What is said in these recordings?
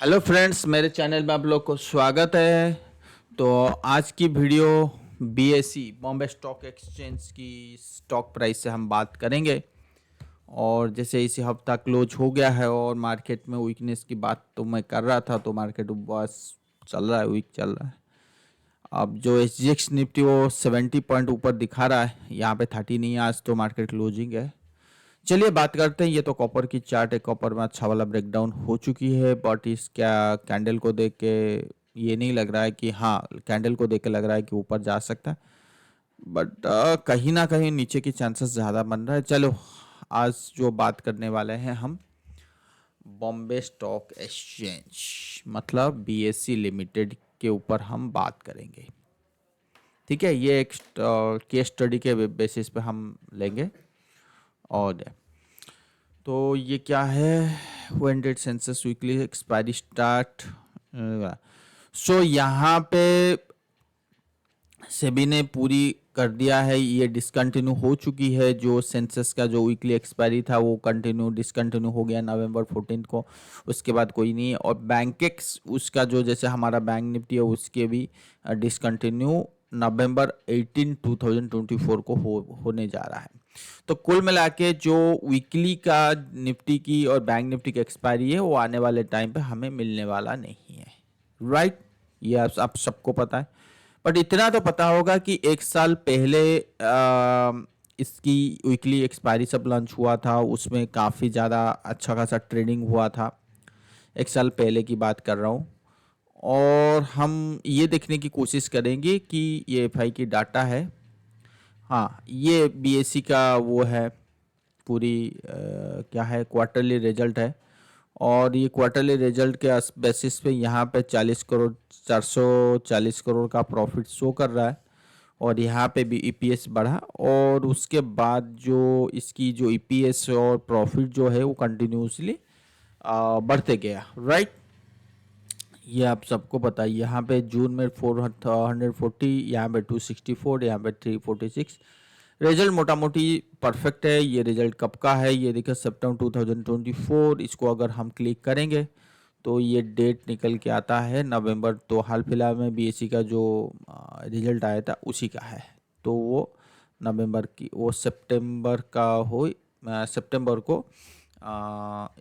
Hello friends, मेरे channel में आप लोग को स्वागत है। तो आज की video BSE Bombay stock exchange की स्टॉक प्राइस से हम बात करेंगे। और जैसे इसी हफ्ता क्लोज हो गया है और मार्केट में वीकनेस की बात तो मैं कर रहा था, तो मार्केट बस चल रहा है, वीक चल रहा है। अब जो एसजीएक्स निफ्टी वो 70 पॉइंट ऊपर दिखा रहा है, यहाँ पे 30 नहीं है, आज तो मार्केट क्लोजिंग है। चलिए बात करते हैं। ये तो कॉपर की चार्ट है, कॉपर में अच्छा वाला ब्रेकडाउन हो चुकी है, बट इस क्या कैंडल को देख के ये नहीं लग रहा है कि हाँ, कैंडल को देख के लग रहा है कि ऊपर जा सकता है, बट कहीं ना कहीं नीचे की चांसेस ज़्यादा बन रहा है। चलो, आज जो बात करने वाले हैं हम बॉम्बे स्टॉक एक्सचेंज मतलब बीएसई लिमिटेड के ऊपर हम बात करेंगे। ठीक है, ये एक केस स्टडी के बेसिस पे हम लेंगे। और तो ये क्या है, when did Sensex weekly expiry start. So यहाँ पे सेबी ने पूरी कर दिया है, ये डिसकंटिन्यू हो चुकी है। जो सेंसस का जो वीकली एक्सपायरी था वो डिसकंटिन्यू हो गया नवंबर 14 को। उसके बाद कोई नहीं है। और बैंकेक्स उसका जो जैसे हमारा बैंक निफ्टी है उसके भी डिसकंटिन्यू नवंबर 18 2024 को होने जा रहा है। तो कुल मिला के जो वीकली का निफ्टी की और बैंक निफ्टी की एक्सपायरी है वो आने वाले टाइम पे हमें मिलने वाला नहीं है, राइट। ये आप सबको पता है। बट इतना तो पता होगा कि एक साल पहले इसकी वीकली एक्सपायरी सब लॉन्च हुआ था, उसमें काफ़ी ज़्यादा अच्छा खासा ट्रेडिंग हुआ था। एक साल पहले की बात कर रहा हूँ। और हम ये देखने की कोशिश करेंगे कि ये एफआई की डाटा है। हाँ, ये बीएसई का वो है, पूरी क्या है, क्वार्टरली रिजल्ट है। और ये क्वार्टरली रिजल्ट के बेसिस पे यहाँ पे 440 करोड़ का प्रॉफिट शो कर रहा है। और यहाँ पे भी ईपीएस बढ़ा, और उसके बाद जो इसकी जो ईपीएस और प्रॉफिट जो है वो कंटिन्यूसली बढ़ते गया, राइट। ये आप सबको पता है। यहाँ पे जून में 440, यहाँ पे 264, यहाँ पे 346। रिजल्ट मोटा मोटी परफेक्ट है। ये रिजल्ट कब का है, ये देखिए सितंबर 2024। इसको अगर हम क्लिक करेंगे तो ये डेट निकल के आता है नवंबर। तो हाल फिलहाल में बीएसई का जो रिजल्ट आया था उसी का है। तो वो नवंबर की, वो सितंबर का हो, सितंबर को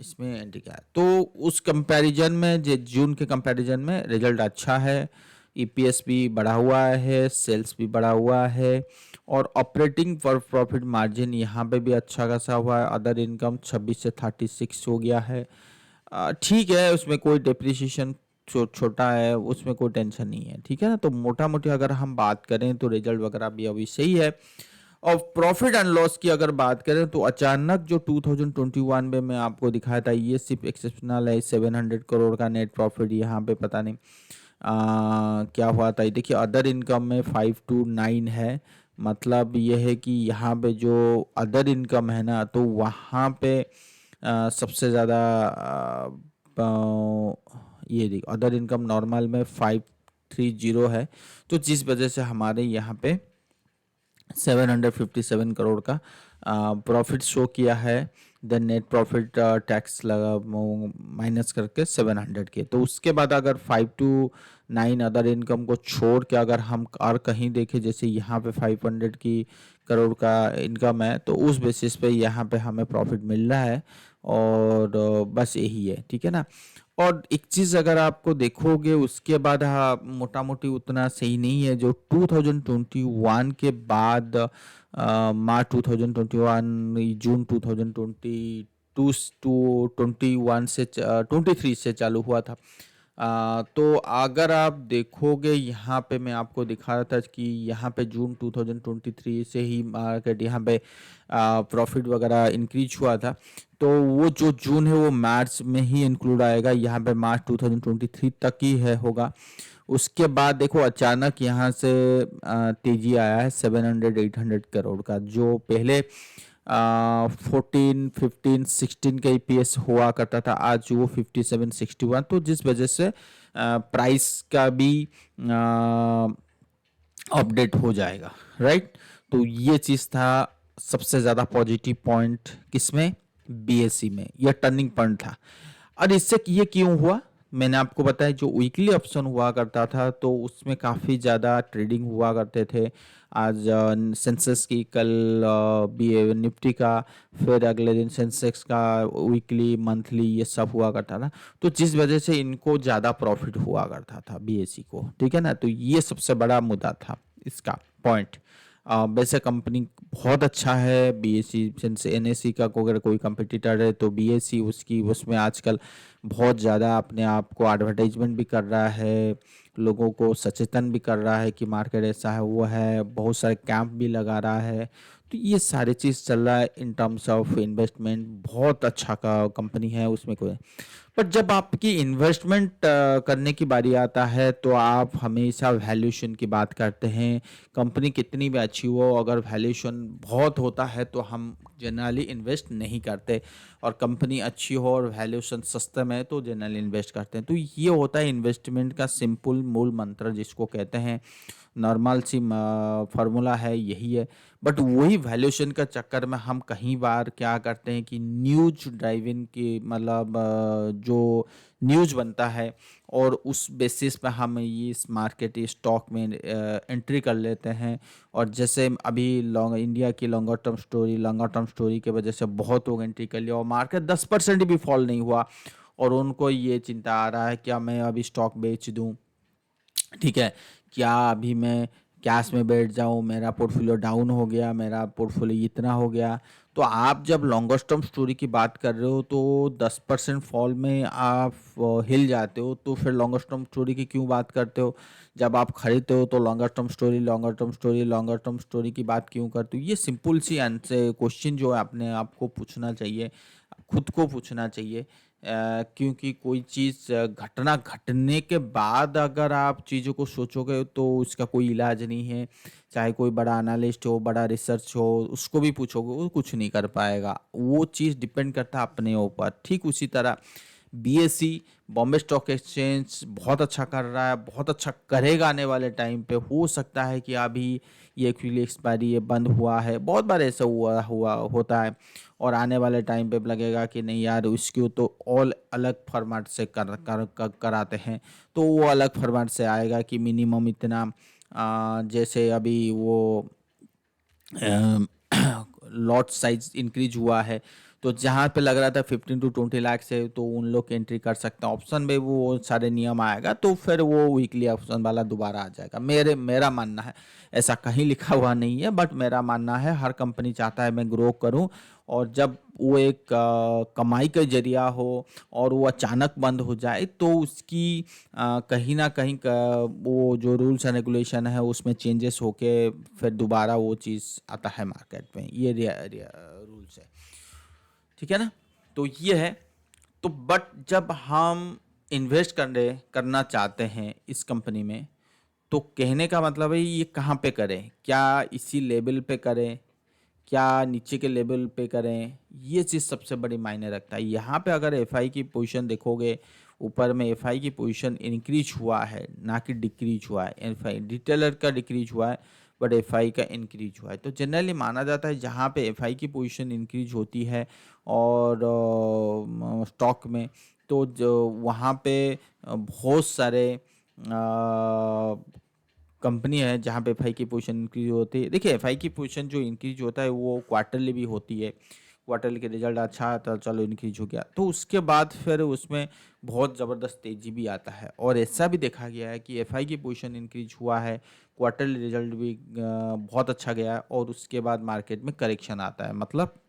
इसमें एंट्री किया है। तो उस कंपैरिजन में, जून के कंपैरिजन में रिजल्ट अच्छा है। ईपीएस भी बढ़ा हुआ है, सेल्स भी बढ़ा हुआ है, और ऑपरेटिंग प्रॉफिट मार्जिन यहाँ पे भी अच्छा खासा हुआ है। अदर इनकम 26 से 36 हो गया है। ठीक है, उसमें कोई डेप्रिसिएशन छोटा है, उसमें कोई टेंशन नहीं है, ठीक है ना। तो मोटा मोटी अगर हम बात करें तो रिजल्ट वगैरह भी अभी सही है। और प्रॉफिट एंड लॉस की अगर बात करें तो अचानक जो 2021 में मैं आपको दिखाया था, ये सिर्फ एक्सेप्शनल है। 700 करोड़ का नेट प्रॉफिट यहाँ पे पता नहीं क्या हुआ था। देखिए अदर इनकम में 529 है। मतलब ये है कि यहाँ पे जो अदर इनकम है ना, तो वहाँ पे सबसे ज़्यादा ये देखो अदर इनकम नॉर्मल में 530 है। तो जिस वजह से हमारे यहाँ पे 757 करोड़ का प्रॉफिट शो किया है। देन नेट प्रॉफिट टैक्स लगा माइनस करके 700 के। तो उसके बाद अगर 529 अदर इनकम को छोड़ के अगर हम और कहीं देखें, जैसे यहाँ पे 500 की करोड़ का इनकम है, तो उस बेसिस पे यहाँ पे हमें प्रॉफिट मिल रहा है। और बस यही है, ठीक है ना। और एक चीज़ अगर आपको देखोगे उसके बाद, हाँ, मोटा मोटी उतना सही नहीं है। जो 2021 के बाद मार्च 2021, जून 2022 टू 21 से 23 से चालू हुआ था। तो अगर आप देखोगे यहाँ पे, मैं आपको दिखा रहा था कि यहाँ पे जून 2023 से ही मार्केट यहाँ पे प्रॉफिट वगैरह इंक्रीज हुआ था। तो वो जो जून है वो मार्च में ही इंक्लूड आएगा, यहाँ पे मार्च 2023 तक ही है होगा। उसके बाद देखो अचानक यहाँ से तेजी आया है 700-800 करोड़ का। जो पहले 14, 15, 16 का ईपीएस हुआ करता था, आज वो 57, 61। तो जिस वजह से प्राइस का भी अपडेट हो जाएगा, राइट। तो ये चीज़ था सबसे ज़्यादा पॉजिटिव पॉइंट किसमें, बीएसई में। यह टर्निंग पॉइंट था। और इससे ये क्यों हुआ, मैंने आपको बताया जो वीकली ऑप्शन हुआ करता था तो उसमें काफ़ी ज़्यादा ट्रेडिंग हुआ करते थे। आज सेंसेक्स की, कल बी निफ्टी का, फिर अगले दिन सेंसेक्स का वीकली मंथली ये सब हुआ करता था। तो जिस वजह से इनको ज़्यादा प्रॉफिट हुआ करता था बीएसई को, ठीक है ना। तो ये सबसे बड़ा मुद्दा था इसका पॉइंट। वैसे कंपनी बहुत अच्छा है बीएसई, जैसे एनएसई का अगर कोई कंपटीटर है तो बीएसई उसकी उसमें आजकल बहुत ज़्यादा अपने आप को एडवर्टाइजमेंट भी कर रहा है, लोगों को सचेतन भी कर रहा है कि मार्केट ऐसा है वो है, बहुत सारे कैंप भी लगा रहा है। तो ये सारी चीज़ चल रहा है इन टर्म्स ऑफ इन्वेस्टमेंट, बहुत अच्छा का कंपनी है उसमें कोई। पर जब आपकी इन्वेस्टमेंट करने की बारी आता है तो आप हमेशा वैल्यूएशन की बात करते हैं। कंपनी कितनी भी अच्छी हो, अगर वैल्यूएशन बहुत होता है तो हम जनरली इन्वेस्ट नहीं करते, और कंपनी अच्छी हो और वैल्यूएशन सस्ते में है तो जनरली इन्वेस्ट करते हैं। तो ये होता है इन्वेस्टमेंट का सिंपल मूल मंत्र जिसको कहते हैं, नॉर्मल सी फार्मूला है, यही है। बट वही वैल्यूएशन का चक्कर में हम कहीं बार क्या करते हैं कि न्यूज ड्राइविंग की, मतलब जो न्यूज बनता है और उस बेसिस पे हम ये इस मार्केट स्टॉक में एंट्री कर लेते हैं। और जैसे अभी लॉन्ग इंडिया की लॉन्गर टर्म स्टोरी की वजह से बहुत लोग एंट्री कर लिया और मार्केट 10% भी फॉल नहीं हुआ, और उनको ये चिंता आ रहा है क्या मैं अभी स्टॉक बेच दूं, ठीक है, क्या अभी मैं कैश में बैठ जाऊं, मेरा पोर्टफोलियो डाउन हो गया, मेरा पोर्टफोलियो इतना हो गया। तो आप जब लॉन्गर टर्म स्टोरी की बात कर रहे हो तो 10% फॉल में आप हिल जाते हो, तो फिर लॉन्गर टर्म स्टोरी की क्यों बात करते हो? जब आप खरीदते हो तो लॉन्गर टर्म स्टोरी की बात क्यों करते हो? ये सिंपल सी आंसर क्वेश्चन जो है अपने आप को पूछना चाहिए, खुद को पूछना चाहिए। क्योंकि कोई चीज़ घटना घटने के बाद अगर आप चीज़ों को सोचोगे तो उसका कोई इलाज नहीं है। चाहे कोई बड़ा एनालिस्ट हो, बड़ा रिसर्च हो, उसको भी पूछोगे वो कुछ नहीं कर पाएगा। वो चीज़ डिपेंड करता है अपने ऊपर। ठीक उसी तरह बीएसई, बॉम्बे स्टॉक एक्सचेंज बहुत अच्छा कर रहा है, बहुत अच्छा करेगा आने वाले टाइम पे। हो सकता है कि अभी ये एक्चुअली एक्सपायरी ये बंद हुआ है, बहुत बार ऐसा हुआ हुआ होता है, और आने वाले टाइम पे लगेगा कि नहीं यार इसको तो ऑल अलग फॉर्मेट से कराते हैं। तो वो अलग फॉर्मेट से आएगा कि मिनिमम इतना, जैसे अभी वो लॉट साइज इंक्रीज हुआ है, तो जहाँ पे लग रहा था 15 to 20 लाख से, तो उन लोग एंट्री कर सकते हैं। ऑप्शन में वो सारे नियम आएगा तो फिर वो वीकली ऑप्शन वाला दोबारा आ जाएगा। मेरा मानना है, ऐसा कहीं लिखा हुआ नहीं है, बट मेरा मानना है हर कंपनी चाहता है मैं ग्रो करूं, और जब वो एक कमाई का जरिया हो और वो अचानक बंद हो जाए तो उसकी कहीं ना कहीं वो जो रूल्स एंड रेगुलेशन है उसमें चेंजेस होके फिर दोबारा वो चीज़ आता है मार्केट में। ये रूल्स है, ठीक है ना। तो ये है। तो बट जब हम इन्वेस्ट करना चाहते हैं इस कंपनी में, तो कहने का मतलब है ये कहाँ पे करें, क्या इसी लेवल पे करें, क्या नीचे के लेवल पे करें, ये चीज़ सबसे बड़ी मायने रखता है। यहाँ पे अगर एफआई की पोजीशन देखोगे, ऊपर में एफआई की पोजीशन इंक्रीज हुआ है ना कि डिक्रीज हुआ है। एफआई रिटेलर का डिक्रीज हुआ है बट एफआई का इंक्रीज हुआ है। तो जनरली माना जाता है जहाँ पे एफआई की पोजीशन इंक्रीज होती है और स्टॉक में, तो जो वहाँ पे बहुत सारे कंपनी है जहाँ पे एफआई की पोजीशन इंक्रीज होती है। देखिए एफआई की पोजीशन जो इंक्रीज होता है वो क्वार्टरली भी होती है। क्वार्टरली के रिजल्ट अच्छा आता है चलो इंक्रीज हो गया, तो उसके बाद फिर उसमें बहुत ज़बरदस्त तेज़ी भी आता है। और ऐसा भी देखा गया है कि एफआई की पोजीशन इंक्रीज हुआ है, क्वार्टरली रिजल्ट भी बहुत अच्छा गया है, और उसके बाद मार्केट में करेक्शन आता है, मतलब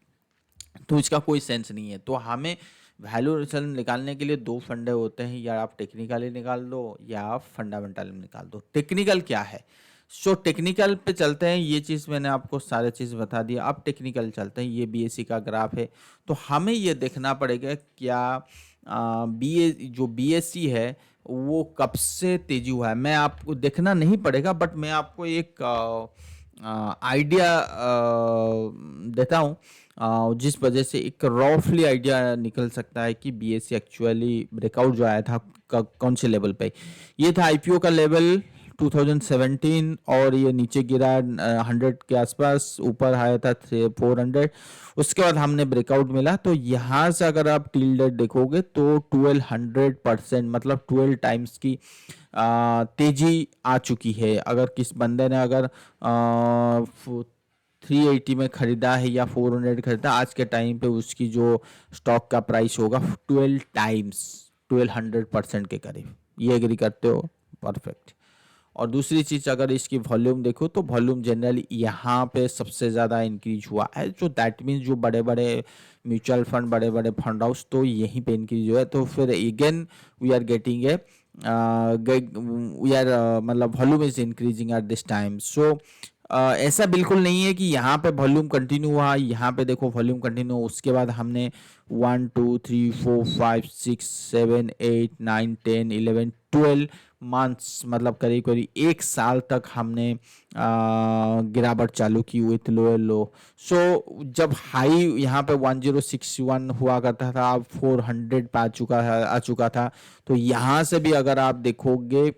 तो इसका कोई सेंस नहीं है। तो हमें वैल्यूएशन निकालने के लिए दो फंडे होते हैं, या आप टेक्निकली निकाल दो या आप फंडामेंटल में निकाल दो। टेक्निकल क्या है? सो टेक्निकल पे चलते हैं, ये चीज़ मैंने आपको सारे चीज़ बता दिया। अब टेक्निकल चलते हैं, ये बीएससी का ग्राफ है। तो हमें ये देखना पड़ेगा क्या जो बीएससी है वो कब से तेजी हुआ है। मैं आपको देखना नहीं पड़ेगा, बट मैं आपको एक आइडिया देता हूँ, जिस वजह से एक रफली आइडिया निकल सकता है कि बीएससी एक्चुअली ब्रेकआउट जो आया था कौन से लेवल पे। ये था आईपीओ का लेवल 2017 और ये नीचे गिरा 100 के आसपास, ऊपर आया था 400, उसके बाद हमने ब्रेकआउट मिला। तो यहाँ से अगर आप टिल डेट देखोगे तो 1200% मतलब 12 टाइम्स की तेजी आ चुकी है। अगर किस बंदे ने अगर 380 में खरीदा है या 400 खरीदा, आज के टाइम पे उसकी जो स्टॉक का प्राइस होगा 12 टाइम्स, 1200% के करीब। ये एग्री करते हो? परफेक्ट। और दूसरी चीज़, अगर इसकी वॉल्यूम देखो तो वॉल्यूम जनरली यहाँ पे सबसे ज़्यादा इंक्रीज हुआ है, जो दैट मीन्स जो बड़े बड़े म्यूचुअल फंड, बड़े बड़े फंड हाउस, तो यहीं पे इंक्रीज हुआ है। तो फिर again we are getting a we are मतलब volume is increasing at this time. So ऐसा बिल्कुल नहीं है कि यहाँ पे वॉल्यूम कंटिन्यू हुआ, यहाँ पे देखो वॉल्यूम कंटिन्यू, उसके बाद हमने 1 2 3 4 5 6 7 8 9 10 11 12 मंथ्स मतलब करीब करीब 1 साल तक हमने गिरावट चालू की विथ लोअर लो। सो जब हाई यहाँ पे 1061 हुआ करता था, अब 400 पे आ चुका था। तो यहाँ से भी अगर आप देखोगे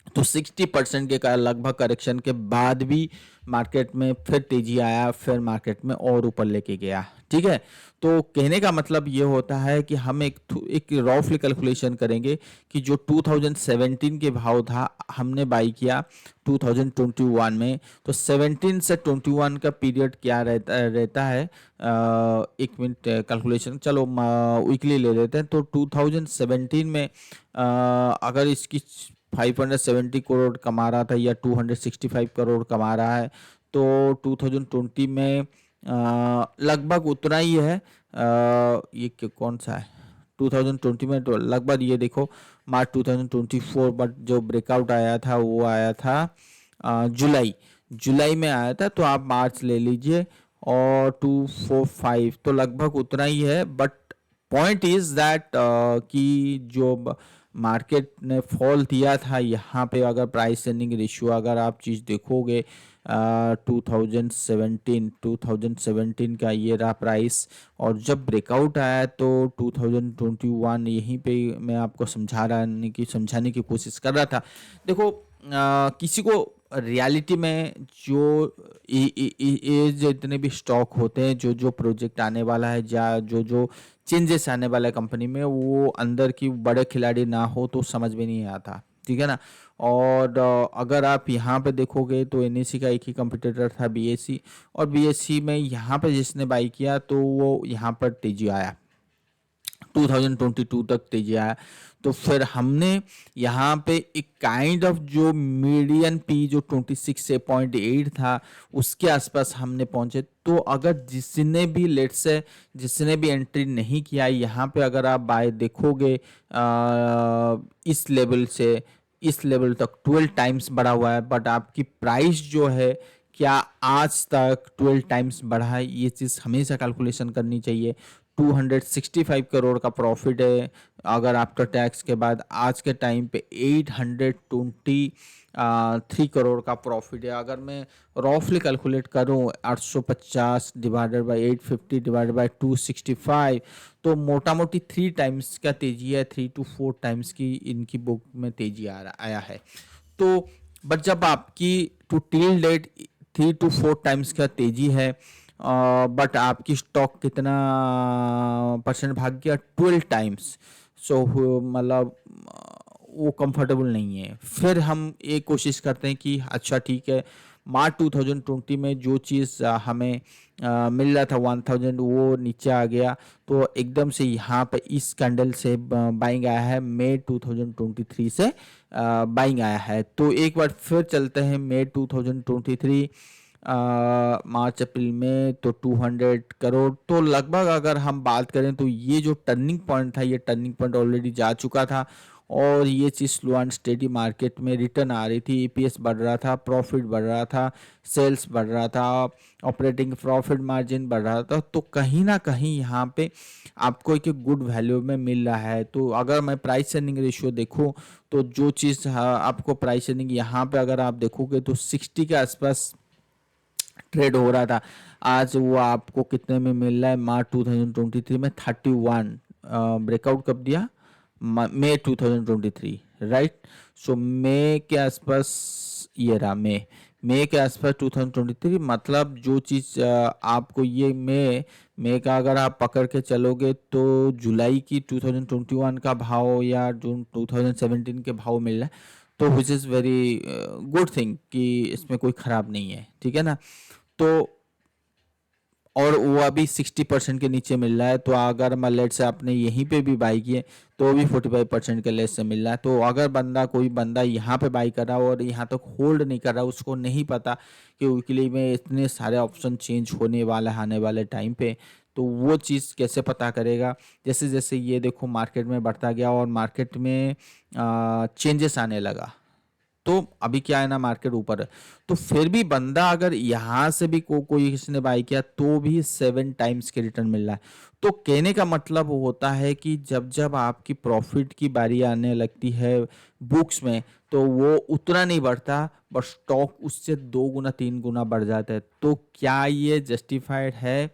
तो 60% के लगभग करेक्शन के बाद भी मार्केट में फिर तेजी आया, फिर मार्केट में और ऊपर लेके गया। ठीक है, तो कहने का मतलब ये होता है कि हम एक रफली कैलकुलेशन करेंगे कि जो 2017 के भाव था हमने बाई किया 2021 में, तो 17 से 21 का पीरियड क्या रहता है। एक मिनट कैलकुलेशन, चलो वीकली ले लेते हैं। तो 2017 में अगर इसकी 570 करोड़ कमा रहा था या 265 करोड़ कमा रहा है, तो 2020 में लगभग उतना ही है। ये कौन सा है 2020 में? तो लगभग ये देखो मार्च 2024, बट जो ब्रेकआउट आया था वो आया था जुलाई में आया था। तो आप मार्च ले लीजिए और 245, तो लगभग उतना ही है। बट पॉइंट इज दैट कि जो मार्केट ने फॉल दिया था यहाँ पे, अगर प्राइस अर्निंग रेशियो अगर आप चीज़ देखोगे 2017 का ये रहा प्राइस, और जब ब्रेकआउट आया तो 2021 यहीं पे मैं आपको समझाने की कोशिश कर रहा था। देखो किसी को रियलिटी में जो ये जो इतने भी स्टॉक होते हैं, जो जो प्रोजेक्ट आने वाला है या जो जो चेंजेस आने वाला है कंपनी में, वो अंदर की बड़े खिलाड़ी ना हो तो समझ में नहीं आता। ठीक है ना। और अगर आप यहाँ पे देखोगे तो एनएससी का एक ही कंपटीटर था, बीएससी, और बीएससी में यहाँ पे जिसने बाई किया तो वो यहाँ पर तेजी आया, 2022 तक तेजी आया। तो फिर हमने यहाँ पे एक काइंड ऑफ जो मीडियन पी जो 26.8 था उसके आसपास हमने पहुंचे। तो अगर जिसने भी एंट्री नहीं किया यहाँ पे, अगर आप बाय देखोगे इस लेवल तक 12 टाइम्स बढ़ा हुआ है, बट आपकी प्राइस जो है क्या आज तक 12 टाइम्स बढ़ा है? ये चीज़ हमेशा कैलकुलेशन करनी चाहिए। 265 करोड़ का प्रॉफिट है अगर आफ्टर टैक्स के बाद, आज के टाइम पे 823 करोड़ का प्रॉफिट है। अगर मैं रफली कैलकुलेट करूं 850 डिवाइडेड बाय 850 डिवाइडेड बाय 265, तो मोटा मोटी 3 टाइम्स का तेजी है, 3 to 4 टाइम्स की इनकी बुक में तेजी आया है। तो बट जब आपकी to till date 3 to 4 times का तेजी है, बट आपकी स्टॉक कितना परसेंट भाग गया? 12 टाइम्स। सो मतलब वो कंफर्टेबल नहीं है। फिर हम एक कोशिश करते हैं कि अच्छा ठीक है, मार्च 2020 में जो चीज़ हमें मिल रहा था 1000, वो नीचे आ गया, तो एकदम से यहाँ पे इस कैंडल से बाइंग आया है। मई 2023 से बाइंग आया है। तो एक बार फिर चलते हैं मई 2023, मार्च अप्रैल में, तो 200 करोड़। तो लगभग अगर हम बात करें तो ये जो टर्निंग पॉइंट था, ये टर्निंग पॉइंट ऑलरेडी जा चुका था, और ये चीज़ स्लो एंड स्टेडी मार्केट में रिटर्न आ रही थी। ईपीएस बढ़ रहा था, प्रॉफिट बढ़ रहा था, सेल्स बढ़ रहा था, ऑपरेटिंग प्रॉफिट मार्जिन बढ़ रहा था। तो कहीं ना कहीं यहाँ पे आपको एक गुड वैल्यू में मिल रहा है। तो अगर मैं प्राइस अर्निंग रेशियो देखूँ तो जो चीज़ आपको प्राइस अर्निंग यहाँ पे अगर आप देखोगे तो 60 के आसपास ट्रेड हो रहा था। आज वो आपको कितने में मिल रहा है? मार्च 2023 में 31। ब्रेकआउट कब दिया? मई 2023। राइट। सो मई के आसपास ये रहा, मई के आसपास 2023, मतलब जो चीज़ आपको ये मई का अगर आप पकड़ के चलोगे तो जुलाई की 2021 का भाव या जून 2017 के भाव मिल रहा है, तो which is very good thing कि इसमें कोई ख़राब नहीं है, ठीक है ना। तो और वो अभी 60% के नीचे मिल रहा है, तो अगर मान लेट से आपने यहीं पे भी बाई किए तो भी 45% के लेस से मिल रहा है। तो अगर कोई बंदा यहाँ पे बाई कर रहा है और यहाँ तक होल्ड नहीं कर रहा, उसको नहीं पता कि वीकली में इतने सारे ऑप्शन चेंज होने वाला है आने वाले टाइम पे, तो वो चीज़ कैसे पता करेगा। जैसे जैसे ये देखो मार्केट में बढ़ता गया और मार्केट में चेंजेस आने लगा, तो अभी क्या है ना, मार्केट ऊपर है, तो फिर भी बंदा अगर यहाँ से भी कोई किसी ने बाई किया तो भी 7 टाइम्स के रिटर्न मिल रहा है। तो कहने का मतलब होता है कि जब जब आपकी प्रॉफिट की बारी आने लगती है बुक्स में, तो वो उतना नहीं बढ़ता, बट स्टॉक उससे 2 गुना 3 गुना बढ़ जाता है। तो क्या ये जस्टिफाइड है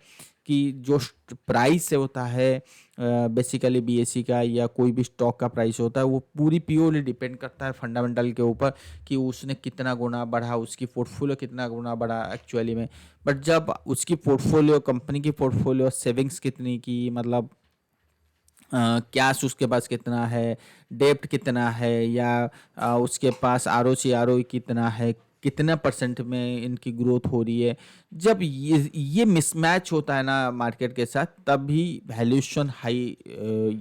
कि जो प्राइस से होता है बेसिकली बीएससी का या कोई भी स्टॉक का प्राइस होता है, वो पूरी प्योरली डिपेंड करता है फंडामेंटल के ऊपर कि उसने कितना गुना बढ़ा, उसकी पोर्टफोलियो कितना गुना बढ़ा एक्चुअली में। बट जब उसकी पोर्टफोलियो, कंपनी की पोर्टफोलियो सेविंग्स कितनी की, मतलब कैश उसके पास कितना है, डेब्ट कितना है, या उसके पास आरओसी कितना है, कितना परसेंट में इनकी ग्रोथ हो रही है, जब ये मिसमैच होता है ना मार्केट के साथ, तभी वैल्यूएशन हाई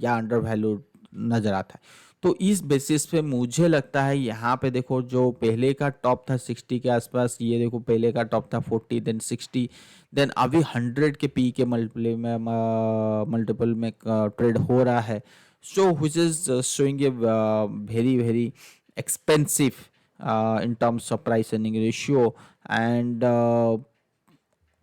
या अंडर वैल्यू नजर आता है। तो इस बेसिस पे मुझे लगता है यहाँ पे देखो, जो पहले का टॉप था 60 के आसपास, ये देखो पहले का टॉप था 40, देन 60, देन अभी 100 के पी के मल्टीपल में ट्रेड हो रहा है। So which is showing a very very expensive in terms of price earning ratio. And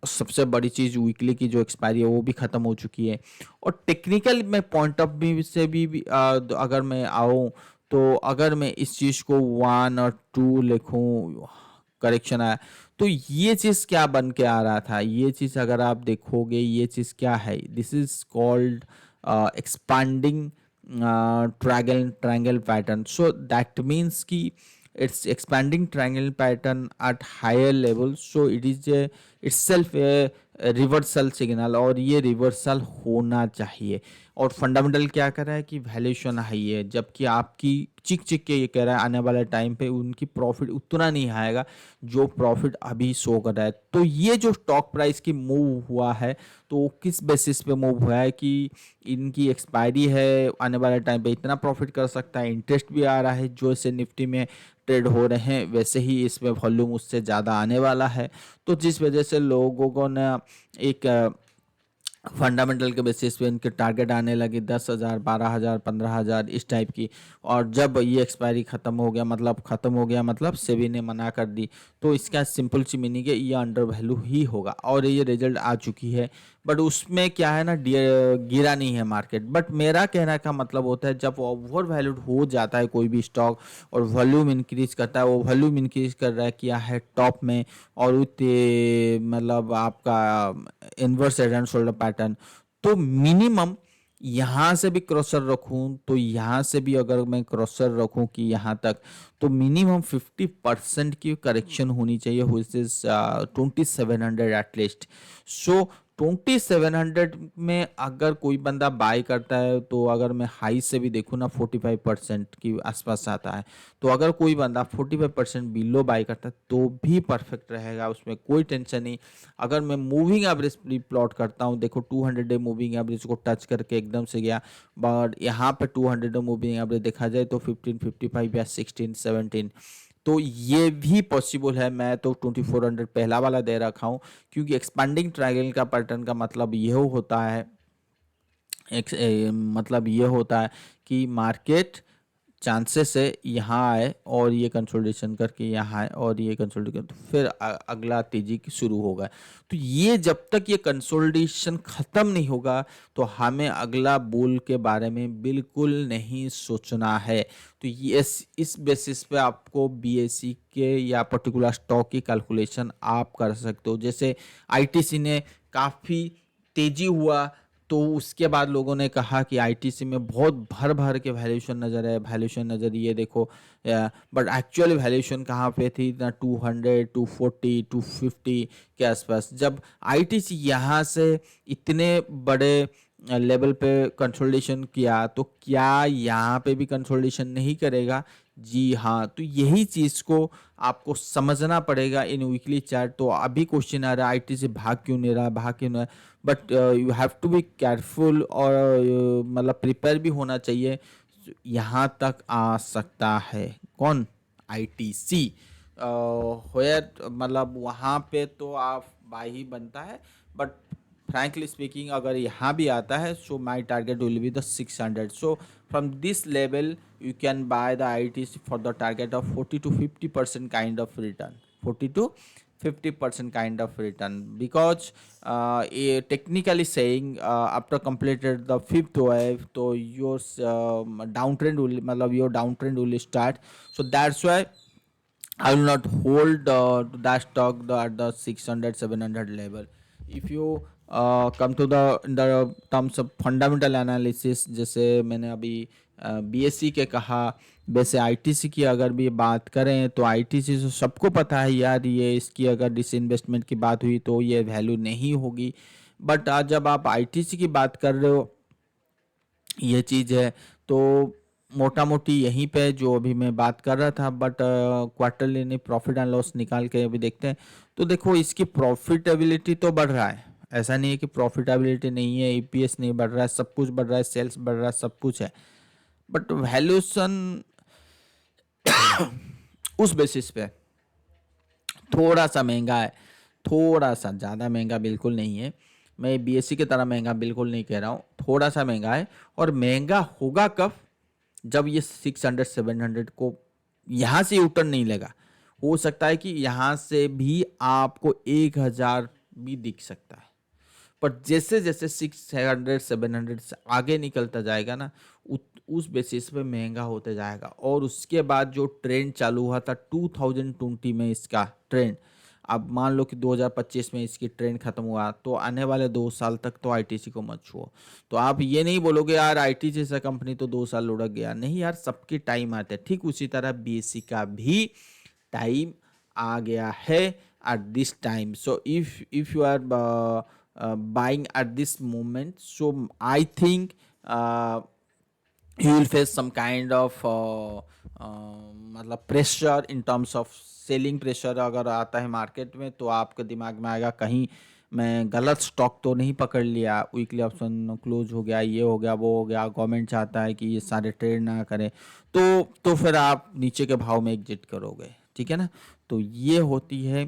सबसे बड़ी चीज़, वीकली की जो एक्सपायरी है वो भी ख़त्म हो चुकी है। और टेक्निकल में पॉइंट ऑफ व्यू से भी अगर मैं आऊँ, तो अगर मैं इस चीज़ को 1 और 2 लिखूँ, करेक्शन आया, तो ये चीज़ क्या बन के आ रहा था, ये चीज़ अगर आप देखोगे, ये चीज़ क्या है, this is called expanding triangle pattern. So that means कि it's expanding triangle pattern at higher level, so it is a itself a reversal signal, और ये रिवर्सल होना चाहिए। और फंडामेंटल क्या कर रहा है कि वैल्यूएशन हाई है, जबकि आपकी चिक चिक के ये कह रहा है आने वाले टाइम पे उनकी प्रॉफिट उतना नहीं आएगा जो प्रॉफिट अभी शो कर रहा है। तो ये जो स्टॉक प्राइस की मूव हुआ है, तो किस बेसिस पे मूव हुआ है कि इनकी एक्सपायरी है, आने वाले टाइम पे इतना प्रॉफिट कर सकता है, इंटरेस्ट भी आ रहा है, जो इसे निफ्टी में ट्रेड हो रहे हैं वैसे ही इसमें वॉल्यूम उससे ज़्यादा आने वाला है। तो जिस वजह से लोगों को ना एक फंडामेंटल के बेसिस पे इनके टारगेट आने लगे 10,000, 12,000, 15,000 इस टाइप की। और जब ये एक्सपायरी ख़त्म हो गया मतलब सेबी ने मना कर दी, तो इसका सिंपल सी मीनिंग है ये अंडर वैल्यू ही होगा, और ये रिजल्ट आ चुकी है। बट उसमें क्या है ना, गिरा नहीं है मार्केट। बट मेरा कहना का मतलब होता है, जब ओवर वैल्यूड हो जाता है कोई भी स्टॉक और वॉल्यूम इंक्रीज करता है, वो वॉल्यूम इंक्रीज कर रहा है किया है टॉप में, और मतलब आपका inverse head and shoulder pattern, तो मिनिमम यहाँ से भी क्रॉसर रखूँ, तो यहाँ से भी अगर मैं क्रॉसर रखूँ कि यहाँ तक, तो मिनिमम 50% की करेक्शन होनी चाहिए, व्हिच इज 2700 एटलीस्ट। सो 2700 में अगर कोई बंदा बाय करता है, तो अगर मैं हाई से भी देखूँ ना 45% की आसपास आता है, तो अगर कोई बंदा 45% बिलो बाय करता है तो भी परफेक्ट रहेगा, उसमें कोई टेंशन नहीं। अगर मैं मूविंग एवरेज प्लॉट करता हूँ, देखो 200 डे मूविंग एवरेज को टच करके एकदम से गया, बट यहाँ पे 200 डे मूविंग एवरेज देखा जाए तो 1555 या 1617, तो ये भी पॉसिबल है। मैं तो 2400 पहला वाला दे रखा हूँ, क्योंकि एक्सपांडिंग ट्रायंगल का पैटर्न का मतलब ये होता है, मतलब ये होता है कि मार्केट चांसेस है यहाँ आए और ये कंसोलिडेशन करके यहाँ आए और ये कंसोलिडेशन, तो फिर अगला तेजी की शुरू होगा। तो ये जब तक ये कंसोलिडेशन खत्म नहीं होगा, तो हमें अगला बुल के बारे में बिल्कुल नहीं सोचना है। तो ये इस बेसिस पे आपको बीएसई के या पर्टिकुलर स्टॉक की कैलकुलेशन आप कर सकते हो। जैसे आईटीसी ने काफ़ी तेजी हुआ तो उसके बाद लोगों ने कहा कि आईटीसी में बहुत भर भर के वैल्यूएशन नज़र है, वैल्यूएशन नज़र ये देखो, बट एक्चुअल वैल्यूएशन कहाँ पे थी ना, 200, 240, 250 के आसपास। जब आईटीसी यहाँ से इतने बड़े लेवल पे कंसोलिडेशन किया, तो क्या यहाँ पे भी कंसोलिडेशन नहीं करेगा? जी हाँ, तो यही चीज़ को आपको समझना पड़ेगा इन वीकली चार्ट। तो अभी क्वेश्चन आ रहा है आईटीसी भाग क्यों नहीं रहा, भाग क्यों नहीं रहा, but you have to be careful, और मतलब प्रिपेयर भी होना चाहिए। यहाँ तक आ सकता है कौन? आईटीसी होयर, मतलब वहाँ पे तो आप बाई ही बनता है, बट frankly speaking अगर यहाँ भी आता है, so my target will be the 600. So from this level you can buy the ITC for the target of 40 to 50% kind of return, 40 to 50% kind of return, because technically saying after completed the fifth wave, so your downtrend will, मतलब your downtrend will start. So that's why I will not hold that stock at the 600 700 level. If you come to the terms of fundamental analysis, जैसे मैंने अभी BSc के कहा, वैसे ITC की अगर भी बात करें तो आईटीसी से सबको पता है यार, ये इसकी अगर डिसइन्वेस्टमेंट की बात हुई तो ये वैल्यू नहीं होगी। बट आज जब आप आईटीसी की बात कर रहे हो, ये चीज़ है, तो मोटा मोटी यहीं पे जो अभी मैं बात कर रहा था, बट क्वार्टरली ने प्रॉफिट एंड लॉस निकाल के अभी देखते हैं, तो देखो इसकी प्रॉफिटेबिलिटी तो बढ़ रहा है, ऐसा नहीं है कि प्रॉफिटेबिलिटी नहीं है, ईपीएस नहीं बढ़ रहा है, सब कुछ बढ़ रहा है, सेल्स बढ़ रहा है, सब कुछ है, बट वैल्यूएशन उस बेसिस पे थोड़ा सा महंगा है, थोड़ा सा, ज़्यादा महंगा बिल्कुल नहीं है। मैं बीएससी की तरह महंगा बिल्कुल नहीं कह रहा हूँ, थोड़ा सा महंगा है। और महंगा होगा कब? जब ये 600 700 को यहाँ से यूटर्न नहीं लेगा। हो सकता है कि यहाँ से भी आपको 1000 भी दिख सकता है, पर जैसे जैसे 600 700 से आगे निकलता जाएगा ना, उस बेसिस पे महंगा होते जाएगा। और उसके बाद जो ट्रेंड चालू हुआ था 2020 में, इसका ट्रेंड, अब मान लो कि 2025 में इसकी ट्रेंड खत्म हुआ, तो आने वाले 2 साल तक तो आईटीसी को मत छुओ। तो आप ये नहीं बोलोगे यार आईटी जैसा कंपनी तो 2 साल लुढ़क गया, नहीं यार, सबके टाइम आते हैं। ठीक उसी तरह बीएससी का भी टाइम आ गया है at this time. So if you are buying at this moment, so I think you will face some kind of मतलब pressure in terms of selling pressure अगर आता है मार्केट में, तो आपके दिमाग में आएगा कहीं मैं गलत स्टॉक तो नहीं पकड़ लिया, वीकली ऑप्शन क्लोज हो गया, ये हो गया, वो हो गया, गवर्नमेंट चाहता है कि ये सारे ट्रेड ना करें, तो फिर आप नीचे के भाव में एग्जिट करोगे, ठीक है ना। तो ये होती है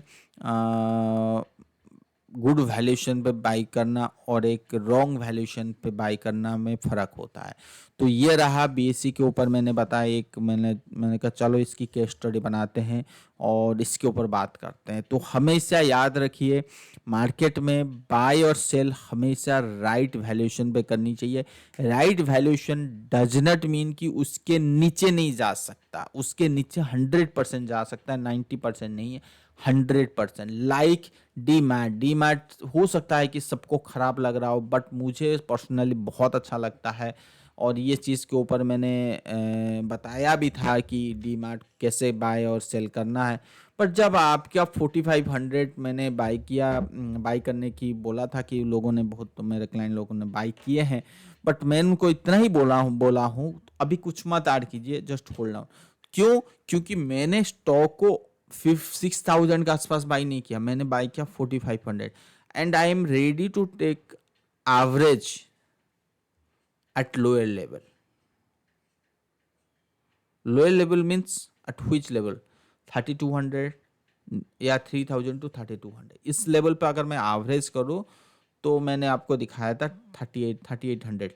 गुड वैल्यूएशन पे बाई करना और एक रॉन्ग वैल्यूएशन पे बाई करना में फ़र्क होता है। तो ये रहा बीएससी के ऊपर मैंने बताया, एक मैंने कहा चलो इसकी केस स्टडी बनाते हैं और इसके ऊपर बात करते हैं। तो हमेशा याद रखिए, मार्केट में बाय और सेल हमेशा राइट वैल्यूएशन पे करनी चाहिए। Right valuation does not mean कि उसके नीचे नहीं जा सकता, उसके नीचे 100% जा सकता है, 90% नहीं है, 100%। लाइक डी मैट हो सकता है कि सबको खराब लग रहा हो, बट मुझे पर्सनली बहुत अच्छा लगता है। और ये चीज़ के ऊपर मैंने बताया भी था कि डी मार्ट कैसे बाय और सेल करना है। पर जब आपका 4500 मैंने बाई किया, बाई करने की बोला था कि लोगों ने बहुत, तो मेरे क्लाइंट लोगों ने बाई किए हैं, बट मैं उनको इतना ही बोला हूँ अभी कुछ मत ऐड कीजिए, जस्ट होल्ड डाउन। क्यों? क्योंकि मैंने स्टॉक को 6000 के आसपास बाई नहीं किया, मैंने बाई किया 4500, and I am ready to take average at lower level. Lower level means at which level? 3200 या 3000 to 3200, इस लेवल पे अगर मैं एवरेज करूँ तो मैंने आपको दिखाया था 3800।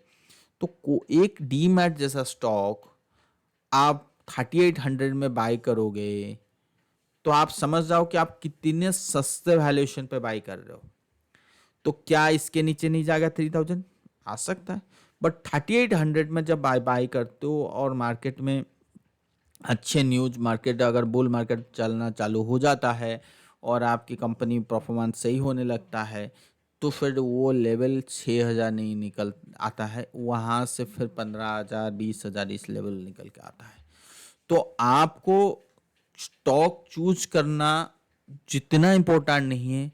तो एक डी मैट जैसा स्टॉक आप 3800 में बाई करोगे, तो आप समझ जाओ कि आप कितने सस्ते वैल्यूएशन पे बाई कर रहे हो। तो क्या इसके नीचे नहीं जाएगा? 3000 आ सकता है, बट 3800 में जब बाई करते हो और मार्केट में अच्छे न्यूज, मार्केट अगर बुल मार्केट चलना चालू हो जाता है और आपकी कंपनी परफॉर्मेंस सही होने लगता है, तो फिर वो लेवल 6,000 नहीं निकल आता है, वहाँ से फिर 15,000 20,000 इस लेवल निकल के आता है। तो आपको स्टॉक चूज करना जितना इम्पोर्टेंट नहीं है,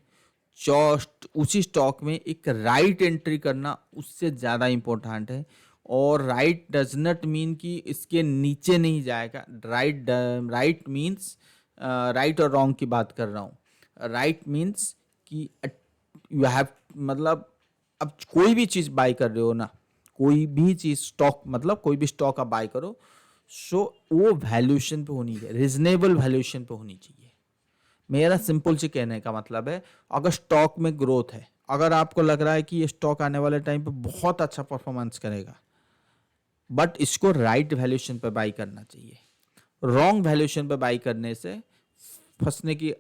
उसी स्टॉक में एक राइट एंट्री करना उससे ज़्यादा इम्पोर्टेंट है। और राइट डज नॉट मीन कि इसके नीचे नहीं जाएगा। राइट मीन्स राइट और रॉन्ग की बात कर रहा हूँ। राइट मीन्स कि यू हैव, मतलब अब कोई भी चीज़ बाय कर रहे हो ना, कोई भी चीज़ स्टॉक, मतलब कोई भी स्टॉक आप बाय करो, सो वो वैल्यूएशन पे होनी चाहिए, रिजनेबल वैल्यूएशन पे होनी चाहिए। मेरा सिंपल से कहने का मतलब है, अगर स्टॉक में ग्रोथ है, अगर आपको लग रहा है कि ये स्टॉक आने वाले टाइम पे बहुत अच्छा परफॉर्मेंस करेगा, बट इसको राइट वैल्यूएशन पे बाई करना चाहिए। रॉन्ग वैल्यूएशन पे बाई करने से फंसने की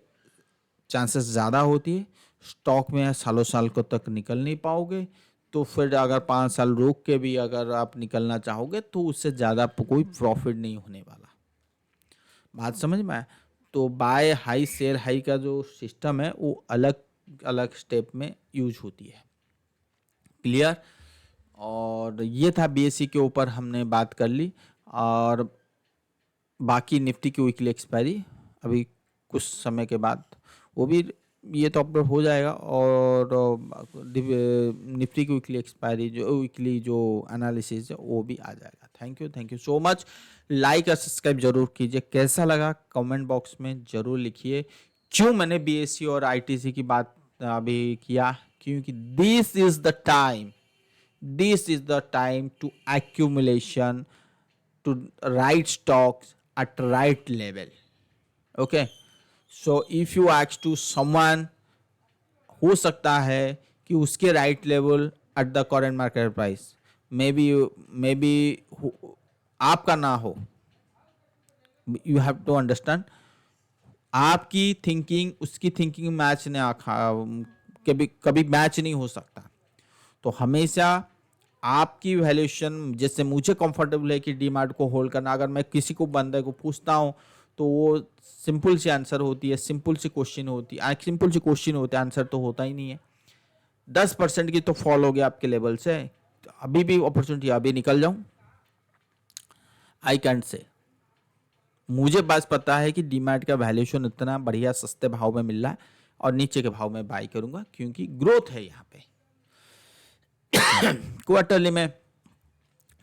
चांसेस ज़्यादा होती है। स्टॉक में सालों साल को तक निकल नहीं पाओगे। तो फिर अगर 5 साल रोक के भी अगर आप निकलना चाहोगे तो उससे ज़्यादा आपको कोई प्रॉफिट नहीं होने वाला। बात समझ में आया? तो बाय हाई सेल हाई का जो सिस्टम है वो अलग अलग स्टेप में यूज होती है। क्लियर? और ये था बीएससी के ऊपर हमने बात कर ली। और बाकी निफ्टी की वीकली एक्सपायरी अभी कुछ समय के बाद वो भी, ये तो अपलोड हो जाएगा। और निफ्टी की वीकली एक्सपायरी जो वीकली जो एनालिसिस है वो भी आ जाएगा। Thank you so much. Like और सब्सक्राइब जरूर कीजिए। कैसा लगा कमेंट बॉक्स में जरूर लिखिए। क्यों मैंने बीएससी और आईटीसी की बात अभी किया? क्योंकि this is the time to accumulation, to right stocks at right level. Okay, so if you ask to someone, हो सकता है कि उसके right level at the current market price may be आपका ना हो। यू हैव टू अंडरस्टैंड, आपकी thinking उसकी थिंकिंग मैच नहीं, कभी कभी मैच नहीं हो सकता। तो हमेशा आपकी वैल्यूएशन, जैसे मुझे कंफर्टेबल है कि डीमार्ट को होल्ड करना, अगर मैं किसी को बंदे को पूछता हूँ तो वो सिंपल सी आंसर होती है, सिंपल सी क्वेश्चन होती है, सिंपल सी क्वेश्चन होते हैं, आंसर तो होता ही नहीं है। 10% की तो फॉल हो गया आपके लेवल से, तो अभी भी अपॉर्चुनिटी, अभी निकल जाऊं, आई कैंट से। मुझे बस पता है कि डीमार्ट का वैल्यूएशन इतना बढ़िया सस्ते भाव में मिल रहा है और नीचे के भाव में बाई करूंगा क्योंकि ग्रोथ है यहाँ पे। क्वार्टरली में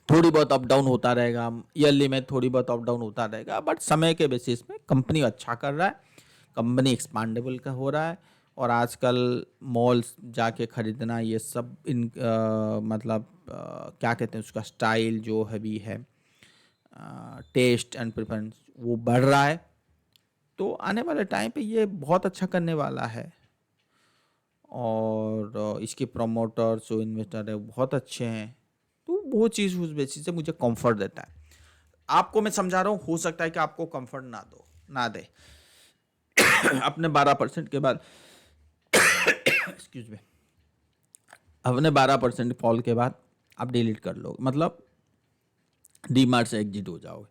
थोड़ी बहुत अप डाउन होता रहेगा, ईयरली में थोड़ी बहुत अप डाउन होता रहेगा, बट समय के बेसिस में कंपनी अच्छा कर रहा है, कंपनी एक्सपांडेबल का हो रहा है। और आजकल मॉल्स जाके खरीदना ये सब मतलब क्या कहते हैं उसका स्टाइल जो है भी है, टेस्ट एंड प्रेफरेंस वो बढ़ रहा है। तो आने वाले टाइम पे ये बहुत अच्छा करने वाला है। और इसके प्रमोटर्स जो इन्वेस्टर है बहुत अच्छे हैं। तो वो चीज़ उस बेसिस से मुझे कंफर्ट देता है। आपको मैं समझा रहा हूँ, हो सकता है कि आपको कंफर्ट ना दे। अपने 12% के बाद एक्सक्यूज मी, अपने 12% फॉल के बाद आप डिलीट कर लो, मतलब डीमार्ट से एग्जिट हो जाओगे।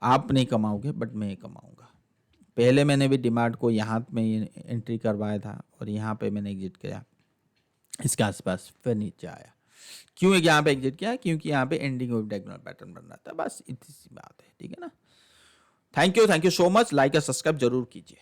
आप नहीं कमाओगे बट मैं कमाऊंगा। पहले मैंने भी डीमार्ट को यहाँ में एंट्री करवाया था और यहाँ पे मैंने एग्जिट किया इसके आसपास, फिर नीचे आया। क्यों यहाँ पे एग्जिट किया? क्योंकि यहाँ पे एंडिंग ऑफ डायगोनल पैटर्न बन रहा था, बस इतनी सी बात है। ठीक है ना? Thank you so much. Like और सब्सक्राइब जरूर कीजिए।